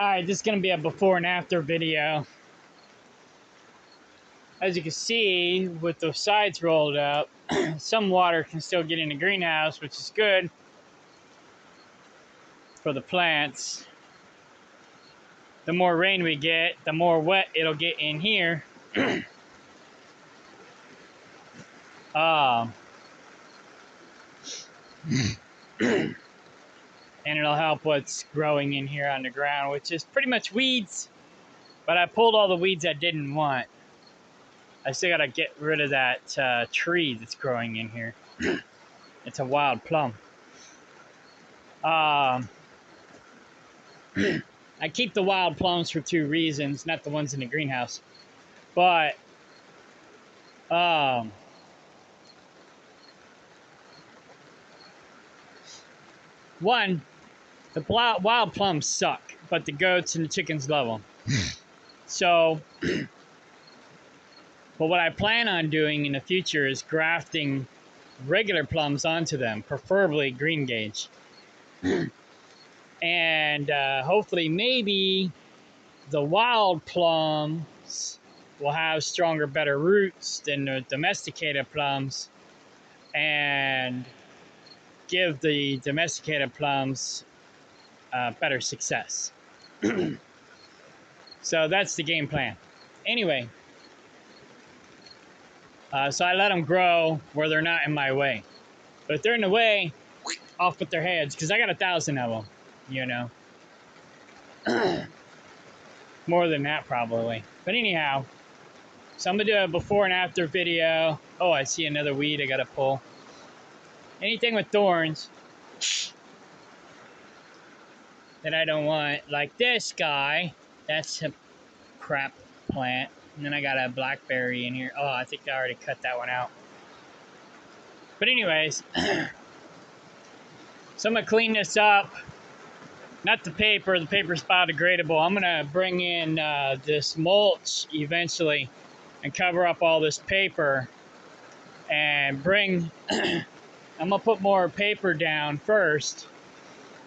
Alright, this is going to be a before and after video. As you can see, with the sides rolled up, some water can still get in the greenhouse, which is good for the plants. The more rain we get, the more wet it'll get in here. And it'll help what's growing in here on the ground, which is pretty much weeds. But I pulled all the weeds I didn't want. I still gotta get rid of that tree that's growing in here. It's a wild plum. I keep the wild plums for two reasons, not the ones in the greenhouse. But one, the wild plums suck, but the goats and the chickens love them. So, but what I plan on doing in the future is grafting regular plums onto them, preferably green gauge. And hopefully maybe the wild plums will have stronger, better roots than the domesticated plums and give the domesticated plums better success. So that's the game plan. Anyway, so I let them grow where they're not in my way. But if they're in the way, off with their heads, because I got 1,000 of them, you know. More than that, probably. But anyhow, so I'm going to do a before and after video. Oh, I see another weed I got to pull. Anything with thorns that I don't want, like this guy, that's a crap plant. And then I got a blackberry in here. Oh, I think I already cut that one out. But anyways, so I'm going to clean this up. Not the paper's biodegradable. I'm going to bring in this mulch eventually and cover up all this paper and bring, I'm going to put more paper down first,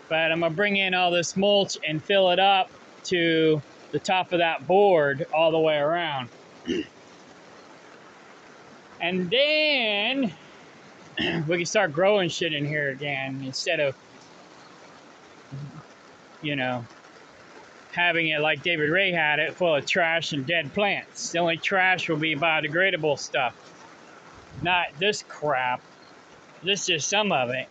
but I'm going to bring in all this mulch and fill it up to the top of that board all the way around. And then we can start growing shit in here again instead of, you know, having it like David Ray had it, full of trash and dead plants. The only trash will be biodegradable stuff. Not this crap. This is just some of it.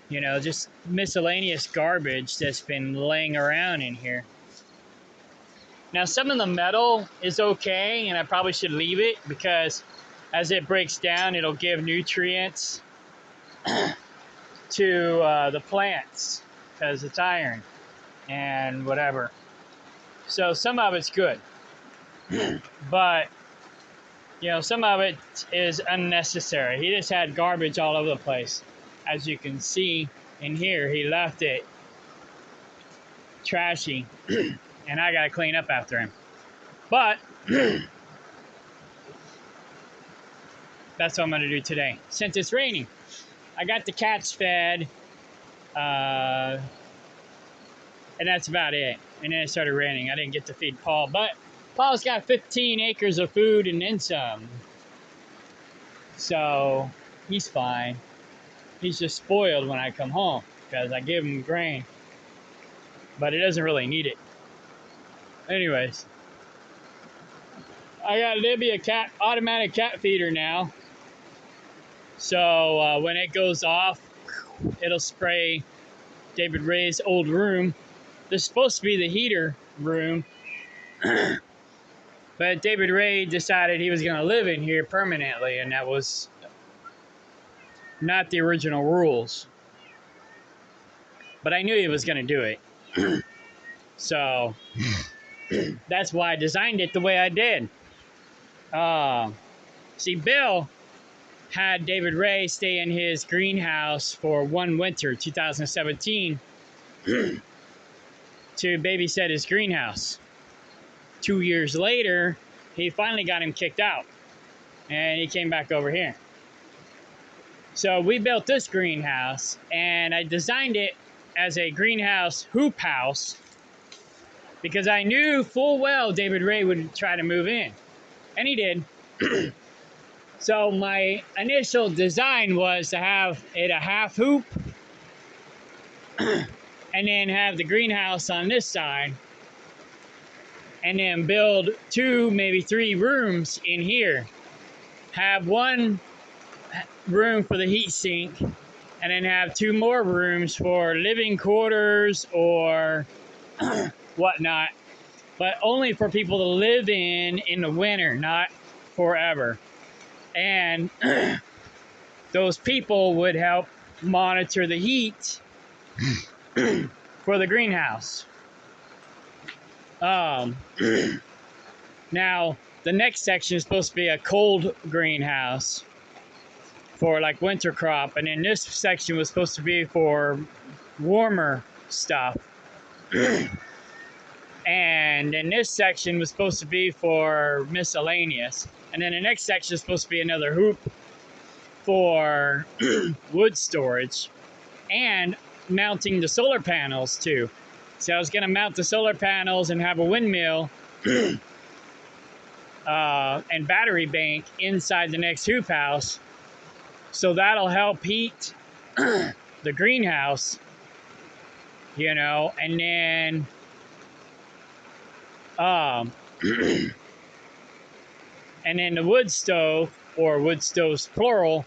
You know, just miscellaneous garbage that's been laying around in here. Now, some of the metal is okay, and I probably should leave it because as it breaks down, it'll give nutrients to the plants because it's iron and whatever. So some of it's good. But, you know, some of it is unnecessary. He just had garbage all over the place. As you can see in here, he left it trashy. And I gotta clean up after him. But that's what I'm gonna do today. Since it's raining, I got the cats fed, and that's about it. And then it started raining. I didn't get to feed Paul, but Paul's got 15 acres of food and then some. So he's fine. He's just spoiled when I come home because I give him grain, but he doesn't really need it. Anyways, I got Libby a automatic cat feeder now. So when it goes off, it'll spray David Ray's old room. This is supposed to be the heater room. But David Ray decided he was going to live in here permanently, and that was not the original rules. But I knew he was going to do it. So that's why I designed it the way I did. See, Bill had David Ray stay in his greenhouse for one winter, 2017, to babysit his greenhouse. 2 years later, he finally got him kicked out, and he came back over here. So we built this greenhouse, and I designed it as a greenhouse hoop house because I knew full well David Ray would try to move in, and he did. So my initial design was to have it a half hoop and then have the greenhouse on this side and then build 2, maybe 3 rooms in here. Have 1 room for the heat sink and then have 2 more rooms for living quarters or whatnot, but only for people to live in the winter, not forever. And those people would help monitor the heat for the greenhouse. Now, the next section is supposed to be a cold greenhouse for like winter crop, and then this section was supposed to be for warmer stuff. And then this section was supposed to be for miscellaneous. And then the next section is supposed to be another hoop for wood storage and mounting the solar panels too. So I was going to mount the solar panels and have a windmill and battery bank inside the next hoop house. So that'll help heat the greenhouse, you know, and then and then the wood stove, or wood stoves plural,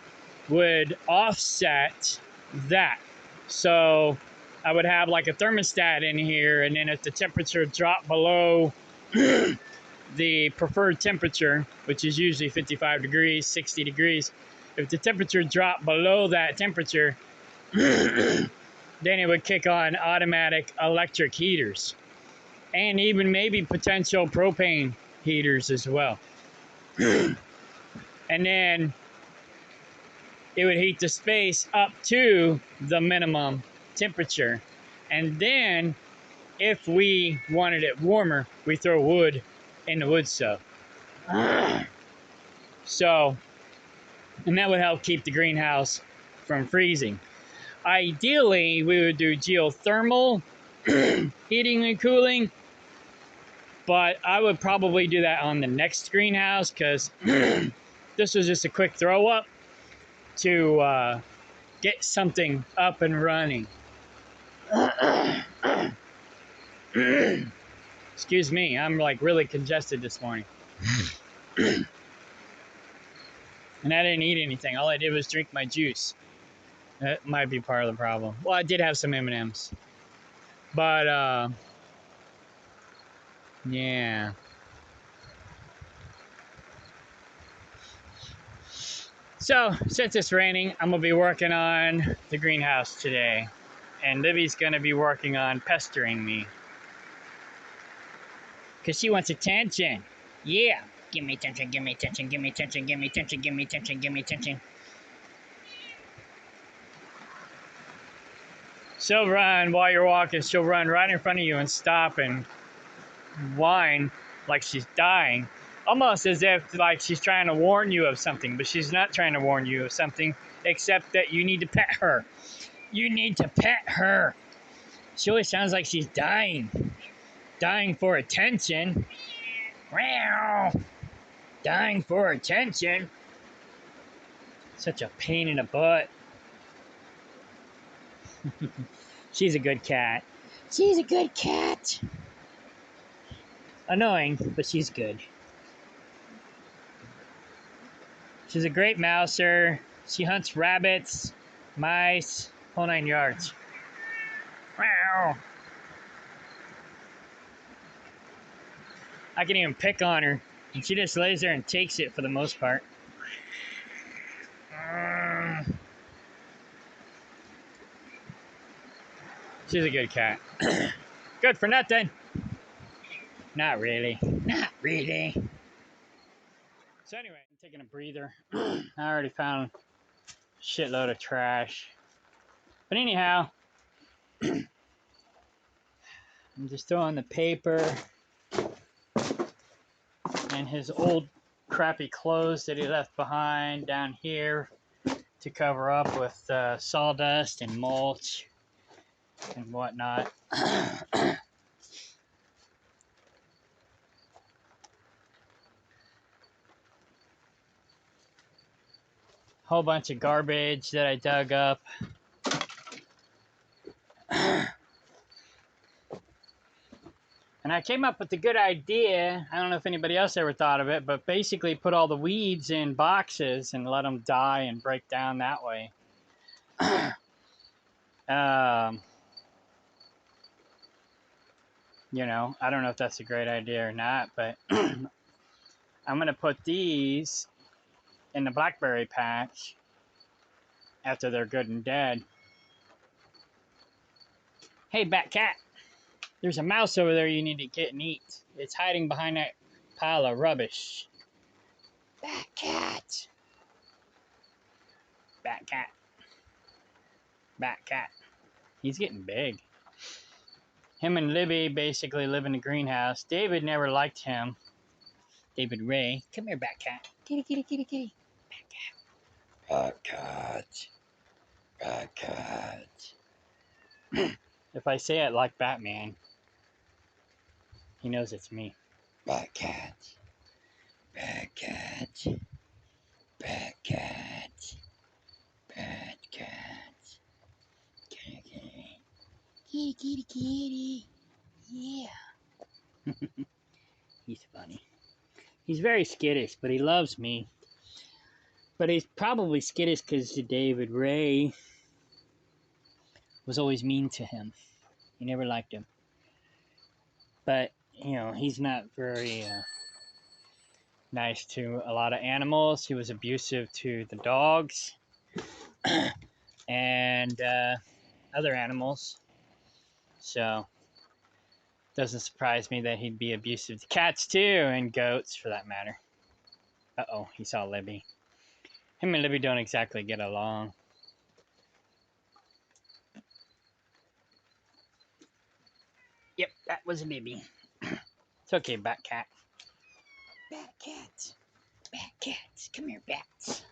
would offset that. So I would have like a thermostat in here, and then if the temperature dropped below the preferred temperature, which is usually 55 degrees, 60 degrees, if the temperature dropped below that temperature, then it would kick on automatic electric heaters and even maybe potential propane heaters as well. And then it would heat the space up to the minimum temperature. And then if we wanted it warmer, we throw wood in the wood stove. So, and that would help keep the greenhouse from freezing. Ideally, we would do geothermal heating and cooling, but I would probably do that on the next greenhouse because this was just a quick throw up to get something up and running. Excuse me, I'm like really congested this morning. And I didn't eat anything. All I did was drink my juice. That might be part of the problem. Well, I did have some M&Ms. But, yeah. So, since it's raining, I'm going to be working on the greenhouse today. And Libby's going to be working on pestering me. Because she wants attention. Yeah. Give me attention, give me attention, give me attention, give me attention, give me attention, give me attention. She'll run while you're walking. She'll run right in front of you and stop and whine like she's dying. Almost as if like she's trying to warn you of something, but she's not trying to warn you of something, except that you need to pet her. You need to pet her. She always sounds like she's dying. Dying for attention. Meow. Dying for attention. Such a pain in the butt. She's a good cat. She's a good cat. Annoying, but she's good. She's a great mouser. She hunts rabbits, mice, whole 9 yards. Meow. I can even pick on her, and she just lays there and takes it for the most part. She's a good cat. Good for nothing. Not really. Not really. So anyway, I'm taking a breather. I already found a shitload of trash. But anyhow, I'm just throwing the paper and his old crappy clothes that he left behind down here to cover up with sawdust and mulch and whatnot. whole bunch of garbage that I dug up. And I came up with a good idea. I don't know if anybody else ever thought of it, but basically put all the weeds in boxes and let them die and break down that way. You know, I don't know if that's a great idea or not, but I'm going to put these in the blackberry patch after they're good and dead. Hey, Bat Cat, there's a mouse over there you need to get and eat. It's hiding behind that pile of rubbish. Bat Cat. Bat Cat. Bat Cat. He's getting big. Him and Libby basically live in the greenhouse. David never liked him. David Ray. Come here, Bat Cat. Kitty, kitty, kitty, kitty. Bat Cat. Bat Cat. If I say it like Batman, he knows it's me. Bat Cat. Bat Cat. Bat Cat. Bat Cat. Kitty, kitty. Kitty, kitty, kitty. Yeah. He's funny. He's very skittish, but he loves me. But he's probably skittish because David Ray was always mean to him. He never liked him. But, you know, he's not very nice to a lot of animals. He was abusive to the dogs and other animals. So, doesn't surprise me that he'd be abusive to cats too, and goats for that matter. Uh-oh, he saw Libby. Him and Libby don't exactly get along. Yep, that was Libby. It's okay, Bat Cat. Bat Cat. Bat Cat. Come here, Bats.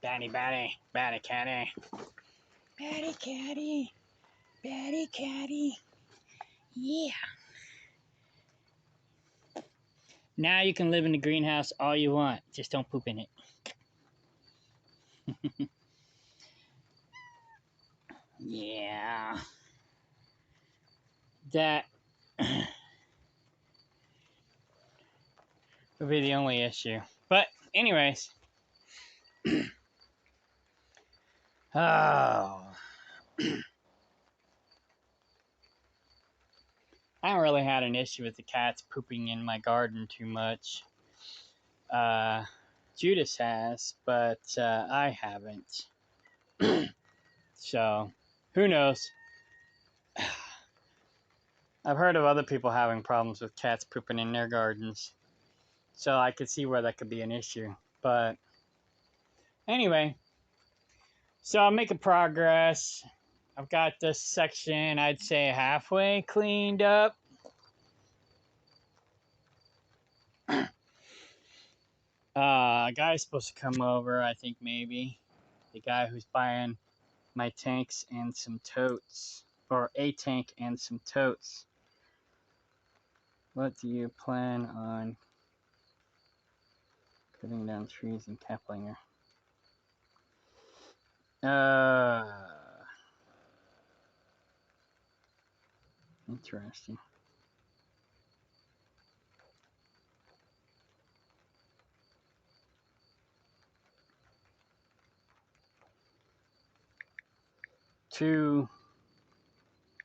Batty, batty. Batty, catty. Batty, catty. Batty, catty. Yeah. Now you can live in the greenhouse all you want. Just don't poop in it. Yeah. That would be the only issue. But anyways. Oh. I haven't really had an issue with the cats pooping in my garden too much. Judas has, but I haven't. So, who knows? I've heard of other people having problems with cats pooping in their gardens. So I could see where that could be an issue. But anyway, so I'm making progress. I've got this section, I'd say, halfway cleaned up. A guy's supposed to come over, I think maybe. The guy who's buying my tanks and some totes. Or a tank and some totes. What do you plan on cutting down trees in Kaplinger? Interesting. Two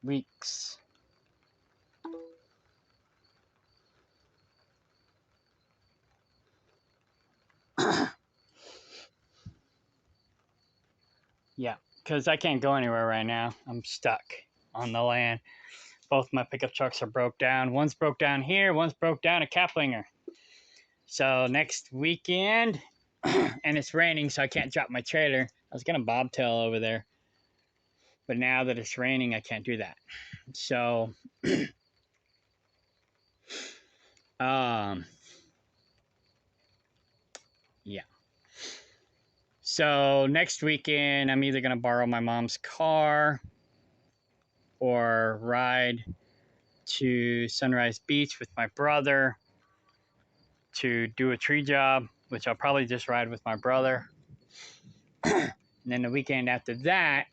weeks. Yeah, because I can't go anywhere right now. I'm stuck on the land. Both my pickup trucks are broke down. One's broke down here, one's broke down at Kaplinger. So next weekend, and it's raining, so I can't drop my trailer. I was going to bobtail over there. But now that it's raining, I can't do that. So, yeah. So next weekend, I'm either going to borrow my mom's car or ride to Sunrise Beach with my brother to do a tree job, which I'll probably just ride with my brother. And then the weekend after that,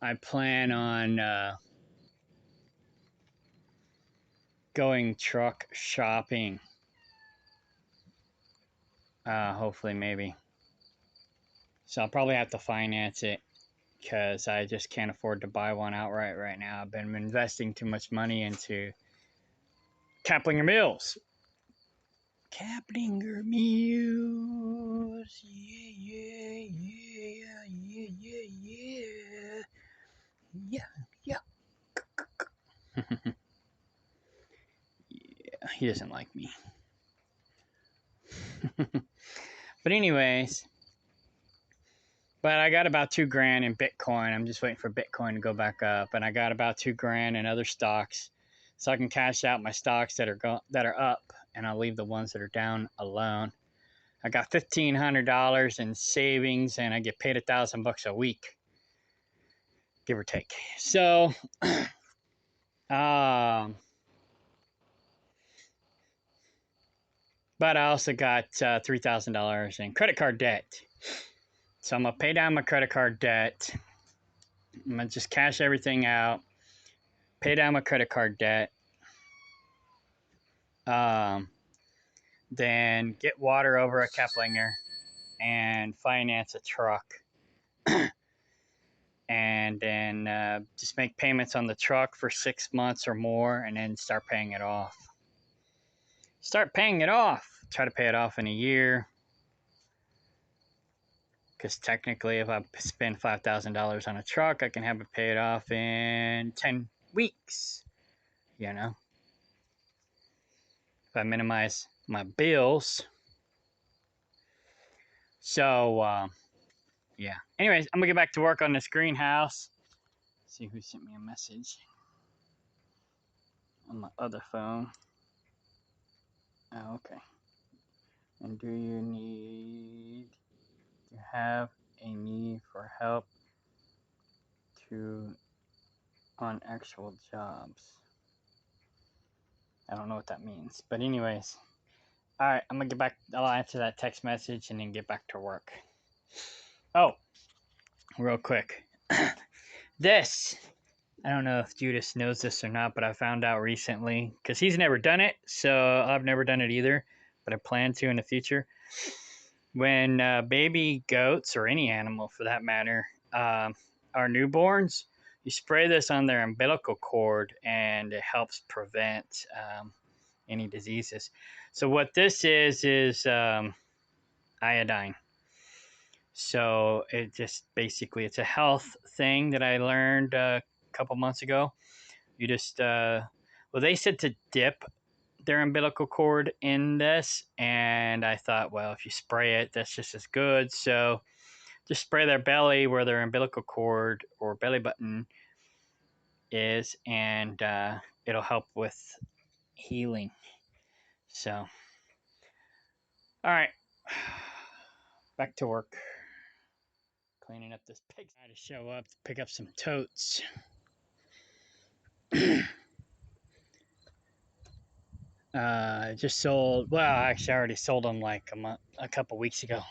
I plan on going truck shopping. Hopefully, maybe. So I'll probably have to finance it because I just can't afford to buy one outright right now. I've been investing too much money into Kaplinger Mills. Kaplinger Mills. Yeah, yeah, yeah, yeah, yeah, yeah. Yeah, yeah. Yeah, he doesn't like me. But anyways, but I got about $2,000 in Bitcoin. I'm just waiting for Bitcoin to go back up, and I got about $2,000 in other stocks, so I can cash out my stocks that are up, and I'll leave the ones that are down alone. I got $1,500 in savings, and I get paid $1,000 a week, give or take. So, but I also got $3,000 in credit card debt. So I'm gonna pay down my credit card debt. I'm gonna just cash everything out, pay down my credit card debt, then get water over at Keplinger and finance a truck. And then just make payments on the truck for 6 months or more and then start paying it off. Start paying it off. Try to pay it off in a year. Because technically, if I spend $5,000 on a truck, I can have it paid off in 10 weeks. You know? If I minimize my bills. So, yeah. Anyways, I'm going to get back to work on this greenhouse. See who sent me a message on my other phone. Oh, okay. And do you have a need for help on actual jobs? I don't know what that means. But anyways. Alright, I'm gonna get back. I'll answer that text message and then get back to work. Oh, real quick. This, I don't know if Judas knows this or not, but I found out recently, because he's never done it, so I've never done it either, but I plan to in the future. When baby goats, or any animal for that matter, are newborns, you spray this on their umbilical cord, and it helps prevent any diseases. So what this is iodine. So it just basically, it's a health thing that I learned a couple months ago. You just, well, they said to dip their umbilical cord in this, and I thought, well, if you spray it, that's just as good. So just spray their belly where their umbilical cord or belly button is, and it'll help with healing. So, all right, back to work. Cleaning up this pig. I had to show up to pick up some totes. Just sold. Well, actually, I already sold them like a couple weeks ago.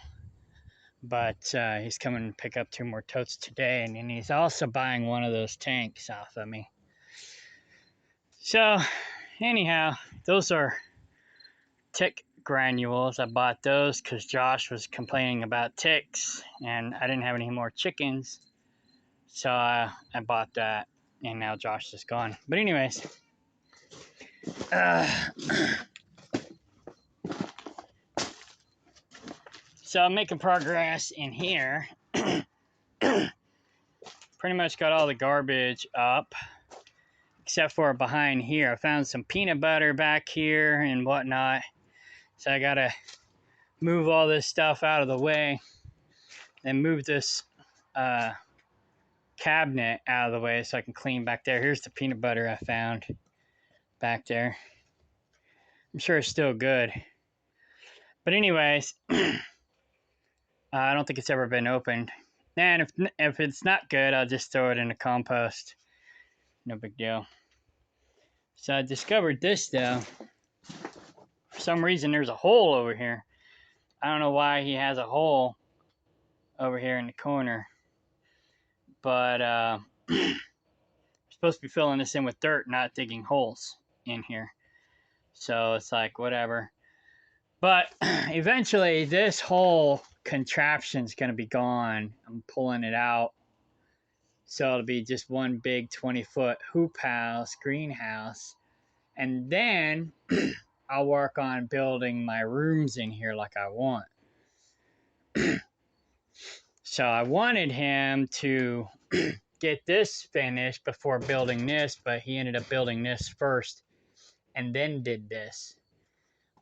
But he's coming to pick up 2 more totes today, and then he's also buying one of those tanks off of me. So, anyhow, those are tick granules. I bought those because Josh was complaining about ticks, and I didn't have any more chickens, so I bought that, and now Josh is gone. But anyways. So I'm making progress in here. Pretty much got all the garbage up, except for behind here. I found some peanut butter back here and whatnot. So I gotta move all this stuff out of the way and move this cabinet out of the way so I can clean back there. Here's the peanut butter I found back there. I'm sure it's still good. But anyways, I don't think it's ever been opened. And if it's not good, I'll just throw it in the compost. No big deal. So I discovered this though. For some reason, there's a hole over here. I don't know why he has a hole. over here in the corner. But we're supposed to be filling this in with dirt, not digging holes in here. So it's like, whatever. But eventually, this whole contraption's going to be gone. I'm pulling it out. So it'll be just one big 20-foot hoop house, greenhouse. And then I'll work on building my rooms in here like I want. So I wanted him to get this finished before building this, but he ended up building this first and then did this.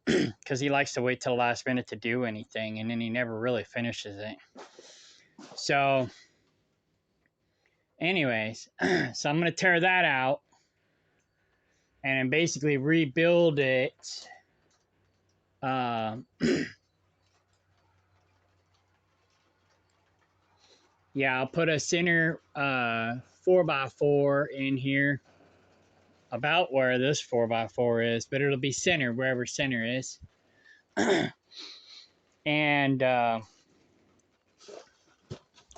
Because he likes to wait till the last minute to do anything, and then he never really finishes it. So, anyways, so I'm going to tear that out and then basically rebuild it. Yeah, I'll put a center 4x4 in here, about where this 4x4 is, but it'll be center wherever center is. And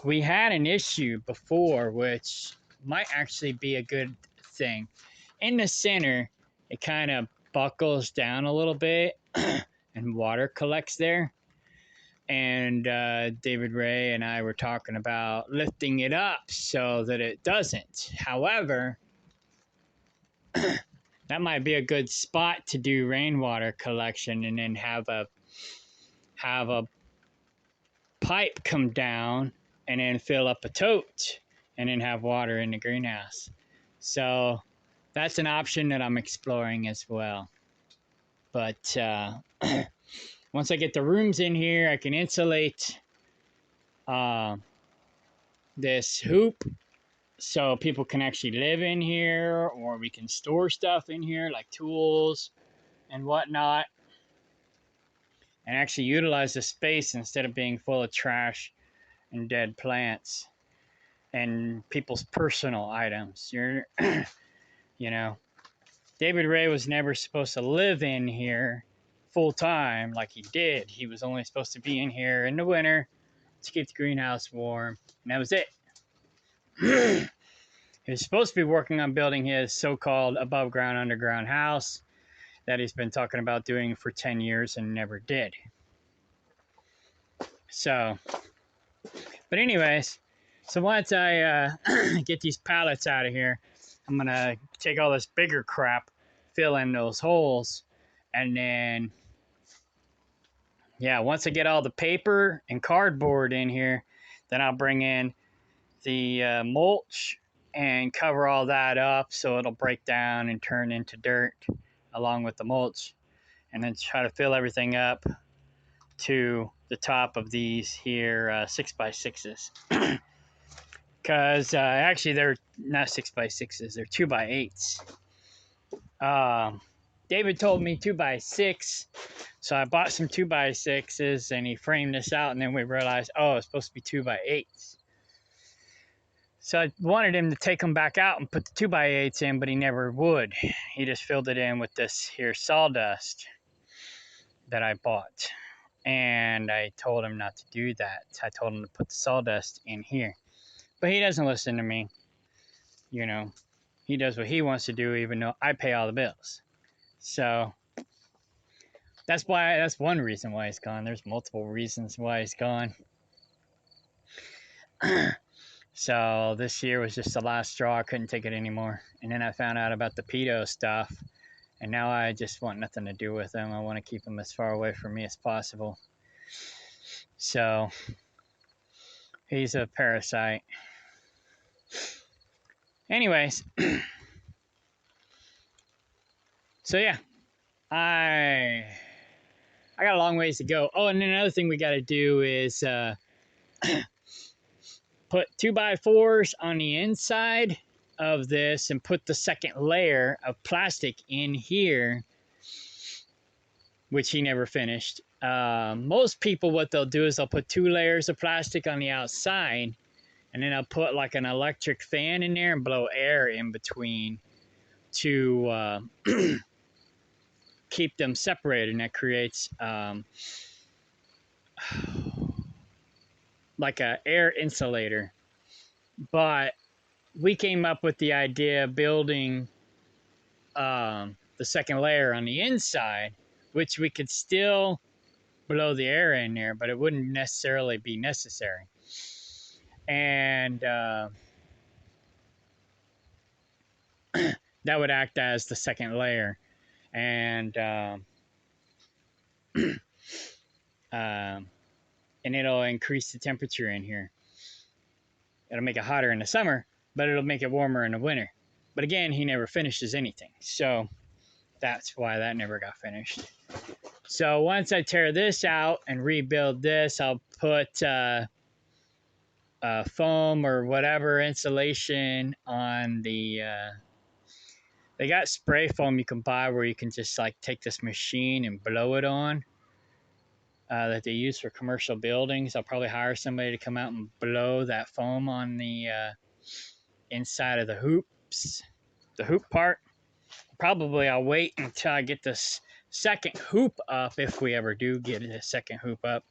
we had an issue before, which might actually be a good thing. In the center, it kind of buckles down a little bit and water collects there. And David Ray and I were talking about lifting it up so that it doesn't. However, that might be a good spot to do rainwater collection and then have a pipe come down and then fill up a tote and then have water in the greenhouse. So that's an option that I'm exploring as well. But once I get the rooms in here, I can insulate this hoop so people can actually live in here, or we can store stuff in here like tools and whatnot, and actually utilize the space instead of being full of trash and dead plants and people's personal items. You know, David Ray was never supposed to live in here full time like he did. He was only supposed to be in here in the winter to keep the greenhouse warm, and that was it. He was supposed to be working on building his so-called above ground, underground house that he's been talking about doing for 10 years and never did. So, but anyways, so once I get these pallets out of here, I'm going to take all this bigger crap, fill in those holes, and then, yeah, once I get all the paper and cardboard in here, then I'll bring in the mulch and cover all that up so it'll break down and turn into dirt along with the mulch, and then try to fill everything up to the top of these here 6x6s. Because actually they're not 6x6s, they're 2x8s. David told me 2x6, so I bought some 2x6s and he framed this out, and then we realized, oh, it's supposed to be 2x8s. So I wanted him to take them back out and put the 2x8s in, but he never would. He just filled it in with this here sawdust that I bought. And I told him not to do that. I told him to put the sawdust in here. But he doesn't listen to me. You know, he does what he wants to do, even though I pay all the bills. So that's one reason why he's gone. There's multiple reasons why he's gone. So this year was just the last straw. I couldn't take it anymore. And then I found out about the pedo stuff. And now I just want nothing to do with him. I want to keep him as far away from me as possible. So he's a parasite. Anyways. So yeah. I got a long ways to go. Oh, and then another thing we got to do is put 2x4s on the inside of this and put the second layer of plastic in here, which he never finished. Most people, what they'll do is they'll put 2 layers of plastic on the outside, and then I'll put like an electric fan in there and blow air in between to keep them separated, and that creates like a air insulator. But we came up with the idea of building the second layer on the inside, which we could still blow the air in there, but it wouldn't necessarily be necessary. And that would act as the second layer. And and it'll increase the temperature in here. It'll make it hotter in the summer, but it'll make it warmer in the winter. But again, he never finishes anything. So that's why that never got finished. So once I tear this out and rebuild this, I'll put foam or whatever insulation on the they got spray foam you can buy where you can just like take this machine and blow it on that they use for commercial buildings. I'll probably hire somebody to come out and blow that foam on the inside of the hoops, the hoop part. Probably I'll wait until I get this second hoop up, if we ever do get a second hoop up.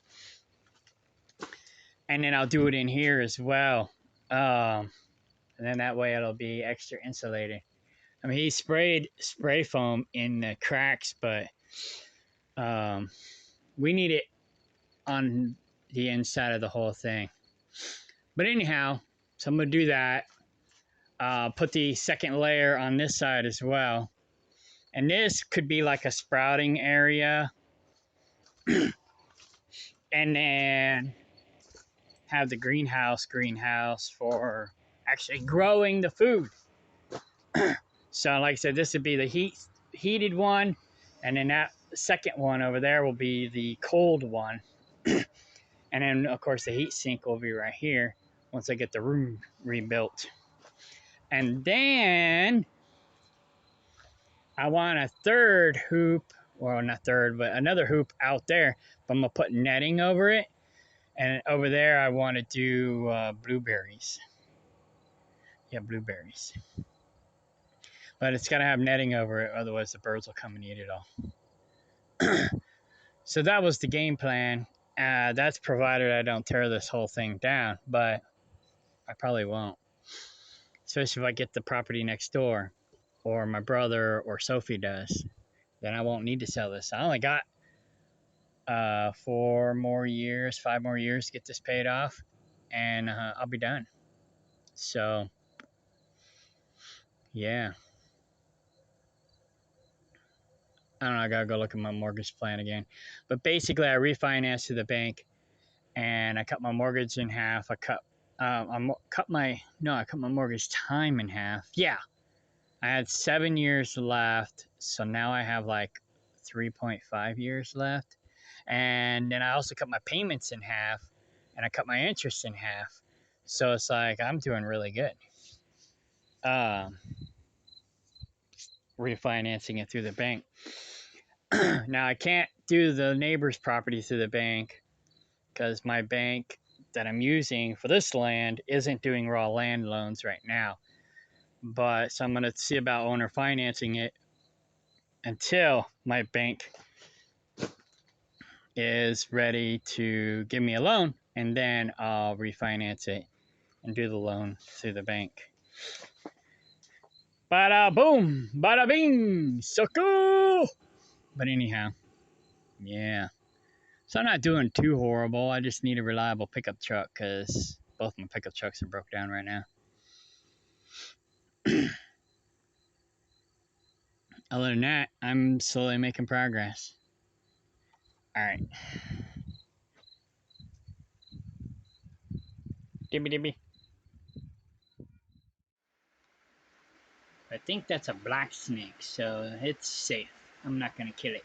And then I'll do it in here as well. And then that way it'll be extra insulated. I mean, he sprayed spray foam in the cracks, but we need it on the inside of the whole thing. But anyhow, so I'm going to do that. Put the second layer on this side as well. And this could be like a sprouting area. And then have the greenhouse for actually growing the food. So like I said, this would be the heated one. And then that second one over there will be the cold one. And then, of course, the heat sink will be right here once I get the room rebuilt. And then I want a third hoop, well, not third, but another hoop out there. But I'm going to put netting over it. And over there, I want to do blueberries. Yeah, blueberries. But it's got to have netting over it, otherwise the birds will come and eat it all. So that was the game plan. That's provided I don't tear this whole thing down, but I probably won't. Especially if I get the property next door, or my brother or Sophie does. Then I won't need to sell this. I only got 5 more years to get this paid off, and I'll be done. So, yeah. I don't know, I gotta go look at my mortgage plan again. But basically, I refinanced to the bank, and I cut my mortgage in half. I cut my mortgage time in half. Yeah, I had 7 years left, so now I have like 3.5 years left. And then I also cut my payments in half, and I cut my interest in half. So it's like I'm doing really good. Refinancing it through the bank. Now I can't do the neighbor's property through the bank because my bank that I'm using for this land isn't doing raw land loans right now. But so I'm going to see about owner financing it until my bank is ready to give me a loan, and then I'll refinance it and do the loan through the bank. Bada boom, bada bing, so cool. But anyhow, yeah. So I'm not doing too horrible. I just need a reliable pickup truck because both my pickup trucks are broke down right now. Other than that, I'm slowly making progress. All right. Dibby dibby. I think that's a black snake, so it's safe. I'm not going to kill it.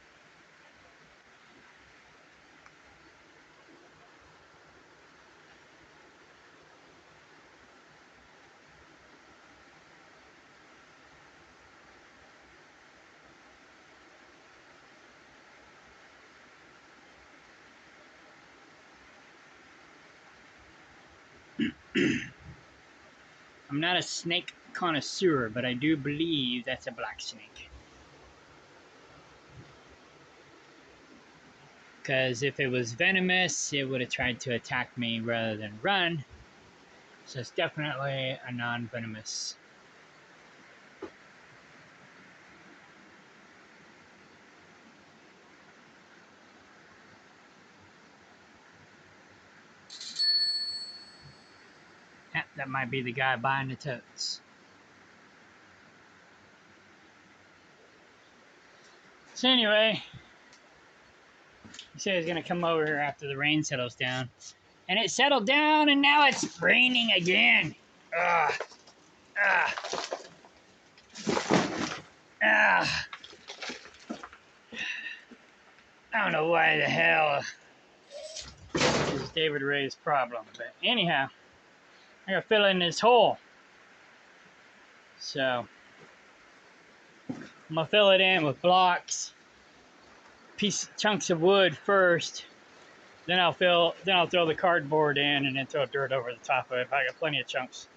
I'm not a snake connoisseur, but I do believe that's a black snake. because if it was venomous, it would have tried to attack me rather than run. So it's definitely a non-venomous. Yeah, that might be the guy buying the totes. So anyway, he said he's gonna come over here after the rain settles down. And it settled down and now it's raining again. Ugh. Ugh. Ugh. I don't know why the hell is David Ray's problem. But anyhow, I gotta fill in this hole. So I'm gonna fill it in with blocks, chunks of wood first. Then I'll throw the cardboard in and then throw dirt over the top of it. I got plenty of chunks.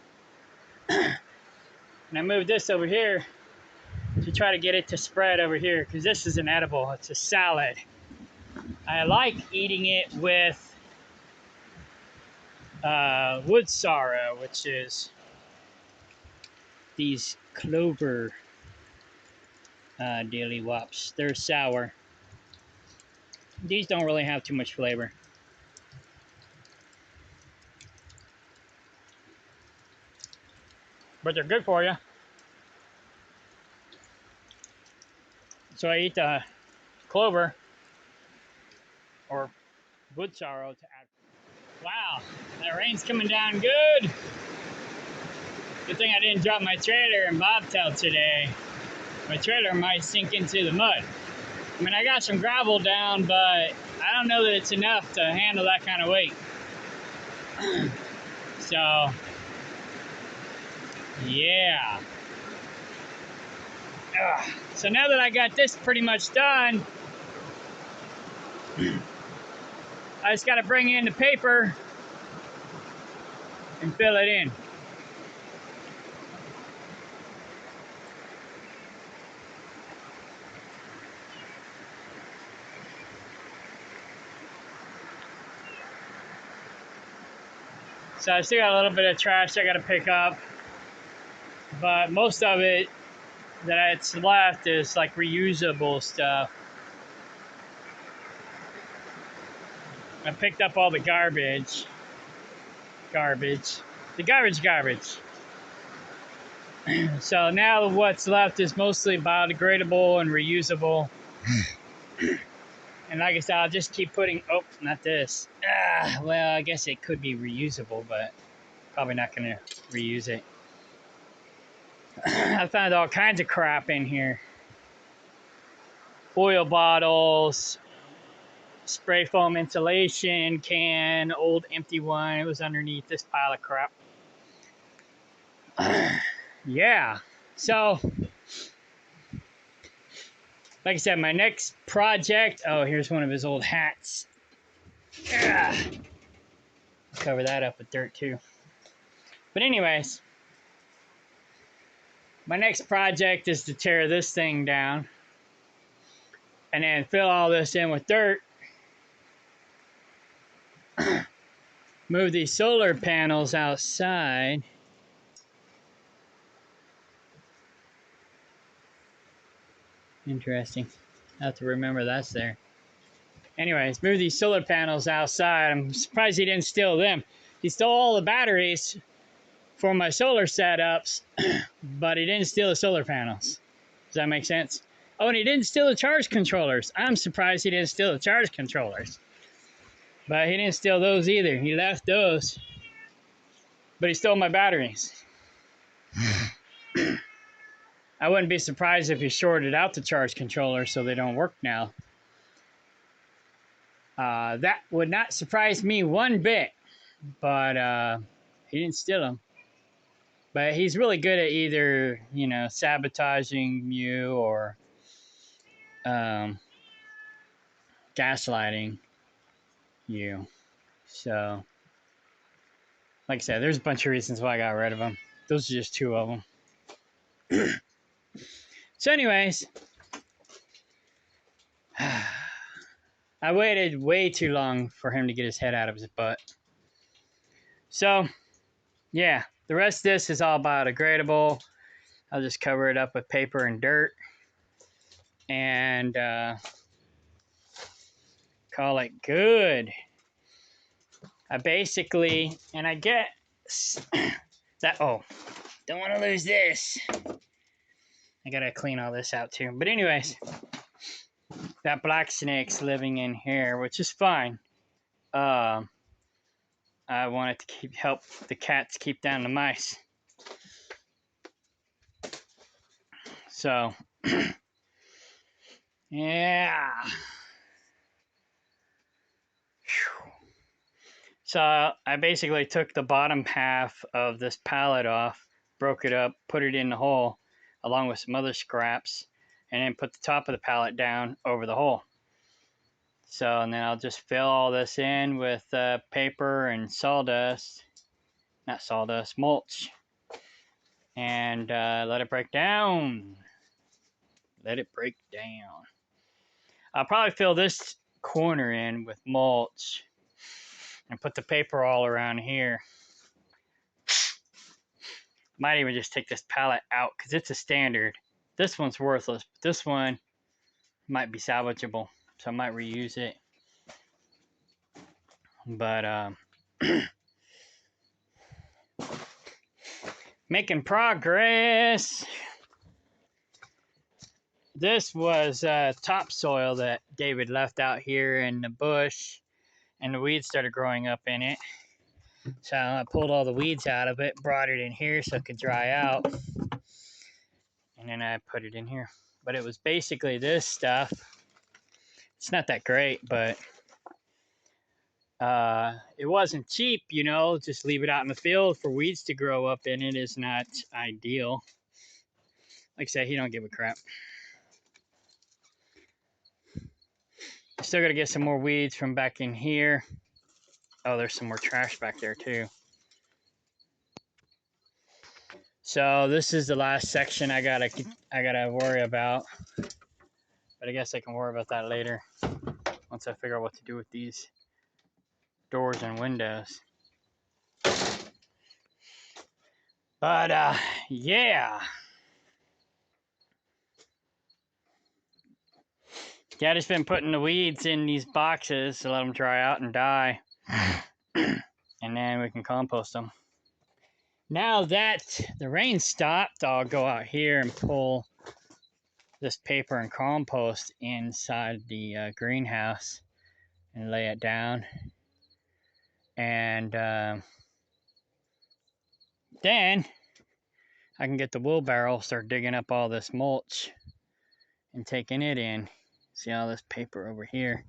And I moved this over here to try to get it to spread over here because this is an edible. It's a salad. I like eating it with wood sorrel, which is these clover dilly wops. They're sour. These don't really have too much flavor. But they're good for you. So I eat the clover or wood sorrel to add. Wow, that rain's coming down good. Good thing I didn't drop my trailer and bobtail today. My trailer might sink into the mud. I mean, I got some gravel down, but I don't know that it's enough to handle that kind of weight. So, yeah. So now that I got this pretty much done, I just got to bring in the paper and fill it in. So I still got a little bit of trash I got to pick up, but most of it that's left is like reusable stuff. I picked up all the garbage. The garbage. So now what's left is mostly biodegradable and reusable. And like I said, I'll just keep putting, oh, not this. Well, I guess it could be reusable, but probably not gonna reuse it. I found all kinds of crap in here. Oil bottles, spray foam insulation can, old empty one. It was underneath this pile of crap. Yeah, so like I said, my next project, oh, here's one of his old hats. Cover that up with dirt too. But anyways, my next project is to tear this thing down and then fill all this in with dirt. Move these solar panels outside. Interesting. I have to remember that's there. Anyways, move these solar panels outside. I'm surprised he didn't steal them. He stole all the batteries for my solar setups, but he didn't steal the solar panels. Does that make sense? Oh, and he didn't steal the charge controllers. I'm surprised he didn't steal the charge controllers. But he didn't steal those either. He left those. But he stole my batteries. I wouldn't be surprised if he shorted out the charge controller so they don't work now. That would not surprise me one bit. But he didn't steal them. But he's really good at either, you know, sabotaging you or gaslighting you. So, like I said, there's a bunch of reasons why I got rid of them. Those are just two of them. So anyways, I waited way too long for him to get his head out of his butt. So, yeah, the rest of this is all biodegradable. I'll just cover it up with paper and dirt and call it good. I basically, and I get that, oh, don't want to lose this. I gotta clean all this out too. But anyways, that black snake's living in here, which is fine. I wanted to help the cats keep down the mice. So, yeah. So I basically took the bottom half of this pallet off, broke it up, put it in the hole, along with some other scraps, and then put the top of the pallet down over the hole. So, and then I'll just fill all this in with paper and sawdust, not sawdust, mulch, and let it break down. Let it break down. I'll probably fill this corner in with mulch and put the paper all around here. Might even just take this pallet out because it's a standard. This one's worthless, but this one might be salvageable, so I might reuse it. But making progress. This was topsoil that David left out here in the bush, and the weeds started growing up in it. So I pulled all the weeds out of it, brought it in here so it could dry out, and then I put it in here. But it was basically this stuff. It's not that great, but it wasn't cheap, you know. Just leave it out in the field for weeds to grow up in it is not ideal. Like I said, he don't give a crap. Still got to get some more weeds from back in here. Oh, there's some more trash back there too. So this is the last section I gotta worry about. But I guess I can worry about that later once I figure out what to do with these doors and windows. But yeah. Yeah, just been putting the weeds in these boxes to let them dry out and die. And then we can compost them. Now that the rain stopped, I'll go out here and pull this paper and compost inside the greenhouse and lay it down. And then I can get the wheelbarrow, start digging up all this mulch and taking it in. See all this paper over here.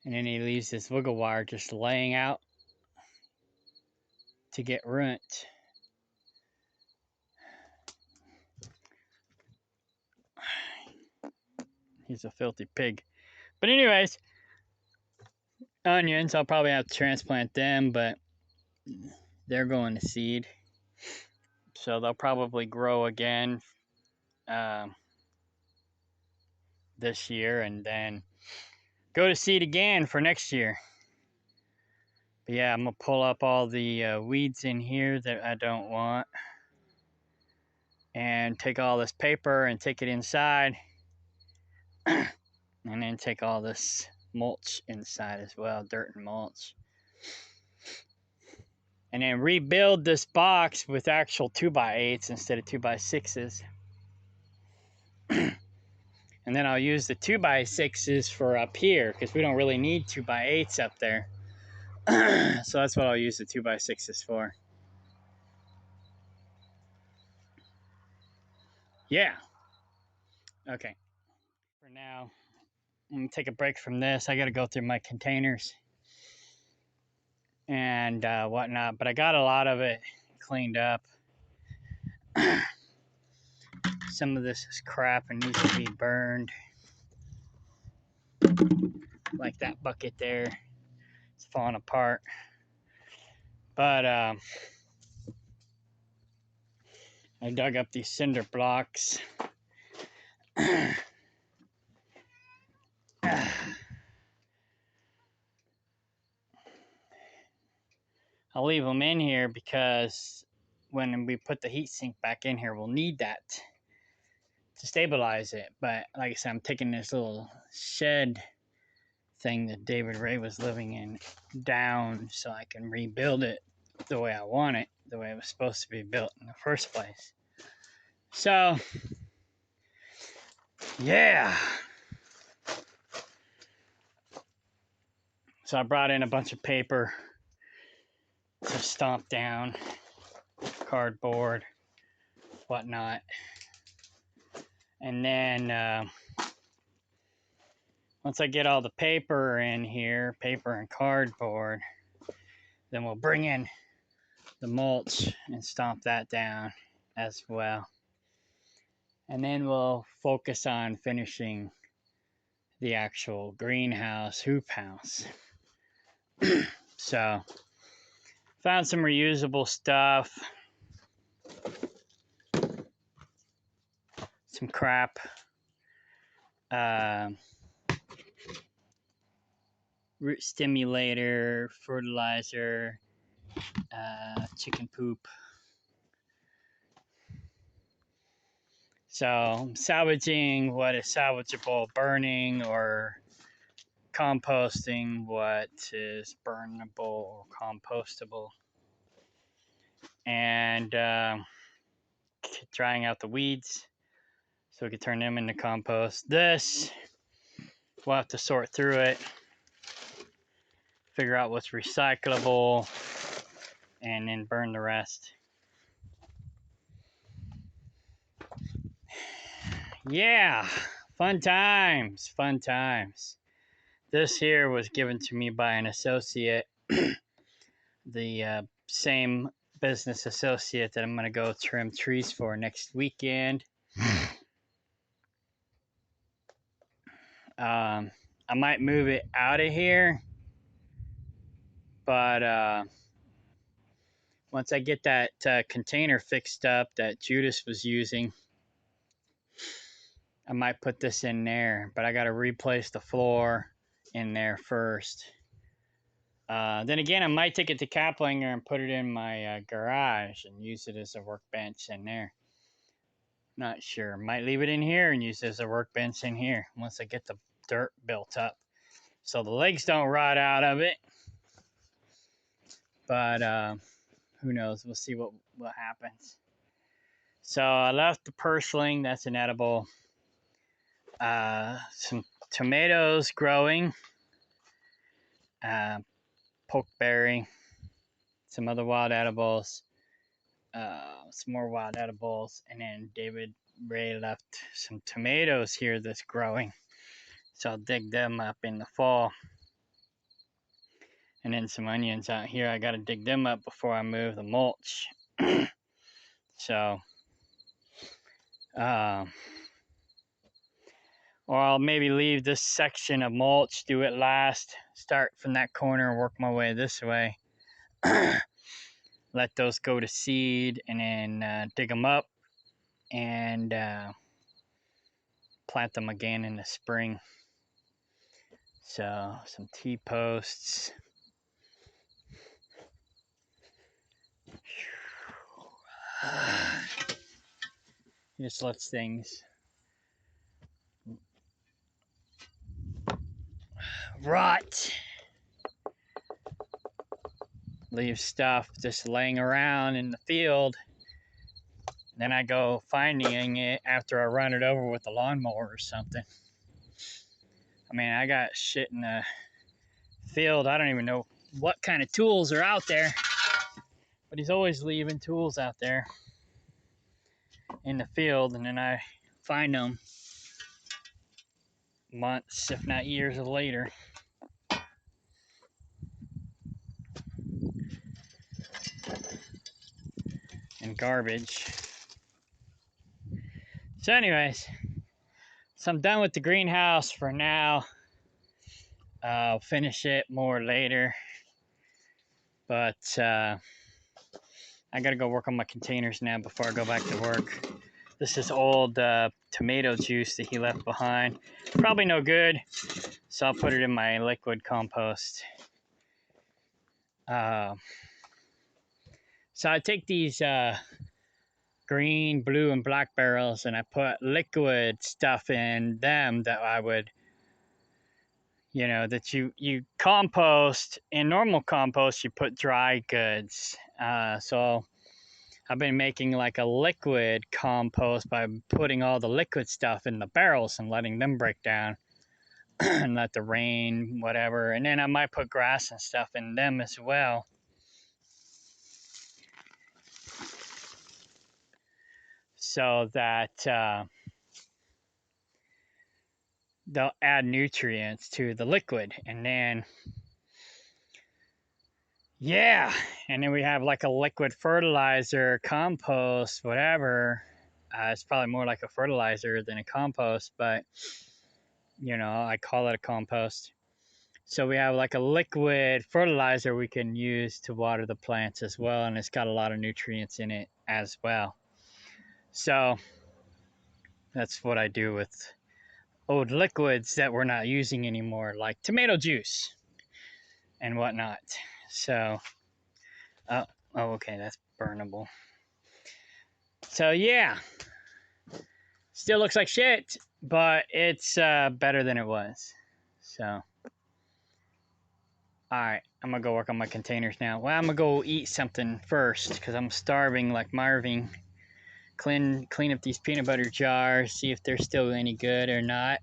And then he leaves this wiggle wire just laying out to get runt. He's a filthy pig. But anyways, onions, I'll probably have to transplant them, but they're going to seed. So they'll probably grow again this year and then go to seed again for next year. But yeah, I'm going to pull up all the weeds in here that I don't want. And take all this paper and take it inside. And then take all this mulch inside as well, dirt and mulch. And then rebuild this box with actual 2x8s instead of 2x6s. And then I'll use the 2x6s for up here because we don't really need 2x8s up there. So that's what I'll use the 2x6s for. Yeah. Okay. For now, I'm going to take a break from this. I got to go through my containers and whatnot. But I got a lot of it cleaned up. Some of this is crap and needs to be burned. Like that bucket there. It's falling apart. But I dug up these cinder blocks I'll leave them in here because when we put the heatsink back in here, we'll need that to stabilize it. But like I said, I'm taking this little shed thing that David Ray was living in down so I can rebuild it the way I want it, the way it was supposed to be built in the first place. So, yeah. So I brought in a bunch of paper to stomp down, cardboard, whatnot. And then once I get all the paper in here, paper and cardboard, then we'll bring in the mulch and stomp that down as well. And then we'll focus on finishing the actual greenhouse, hoop house. So, found some reusable stuff, some crap, root stimulator, fertilizer, chicken poop. So I'm salvaging what is salvageable, burning or composting what is burnable or compostable, and drying out the weeds so we can turn them into compost. This, we'll have to sort through it, figure out what's recyclable, and then burn the rest. Yeah, fun times, fun times. This here was given to me by an associate, the same business associate that I'm going to go trim trees for next weekend. I might move it out of here, but once I get that container fixed up that Judas was using, I might put this in there, but I got to replace the floor in there first. Then again, I might take it to Kaplinger and put it in my garage and use it as a workbench in there. Not sure. Might leave it in here and use it as a workbench in here once I get the dirt built up, so the legs don't rot out of it. But who knows? We'll see what happens. So I left the purslane. That's an edible. Some tomatoes growing. Pokeberry. Some other wild edibles. Some more wild edibles. And then David Ray left some tomatoes here that's growing. So I'll dig them up in the fall. And then some onions out here. I got to dig them up before I move the mulch. So, or I'll maybe leave this section of mulch, do it last, start from that corner and work my way this way. Let those go to seed and then dig them up and plant them again in the spring. So, some T-posts. Just lets things rot. Leave stuff just laying around in the field. Then I go finding it after I run it over with the lawnmower or something. I mean, I got shit in the field. I don't even know what kind of tools are out there. But he's always leaving tools out there in the field, and then I find them months, if not years later. And garbage. So anyways, so I'm done with the greenhouse for now. I'll finish it more later. But I gotta go work on my containers now before I go back to work. This is old tomato juice that he left behind. Probably no good, so I'll put it in my liquid compost. So I take these green, blue, and black barrels and I put liquid stuff in them that I would, that you compost. In normal compost, you put dry goods. So I've been making like a liquid compost by putting all the liquid stuff in the barrels and letting them break down and let the rain, whatever. And then I might put grass and stuff in them as well. So that they'll add nutrients to the liquid. And then, yeah. And then we have like a liquid fertilizer, compost, whatever. It's probably more like a fertilizer than a compost, but I call it a compost. So we have like a liquid fertilizer we can use to water the plants as well, and it's got a lot of nutrients in it as well. So that's what I do with old liquids that we're not using anymore, like tomato juice and whatnot. So, oh, okay, that's burnable. So yeah, still looks like shit, but it's better than it was. So. Alright, I'm gonna go work on my containers now. Well, I'm gonna go eat something first because I'm starving like Marvin. Clean up these peanut butter jars, see if they're still any good or not.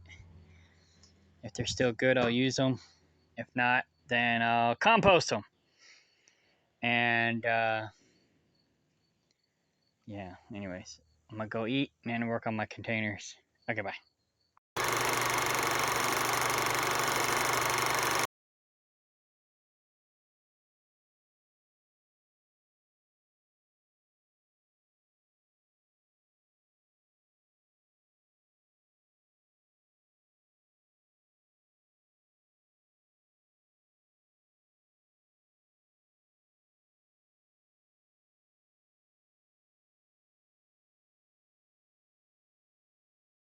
If they're still good, I'll use them. If not, then I'll compost them. And yeah, anyways, I'm gonna go eat and then work on my containers. Okay, bye.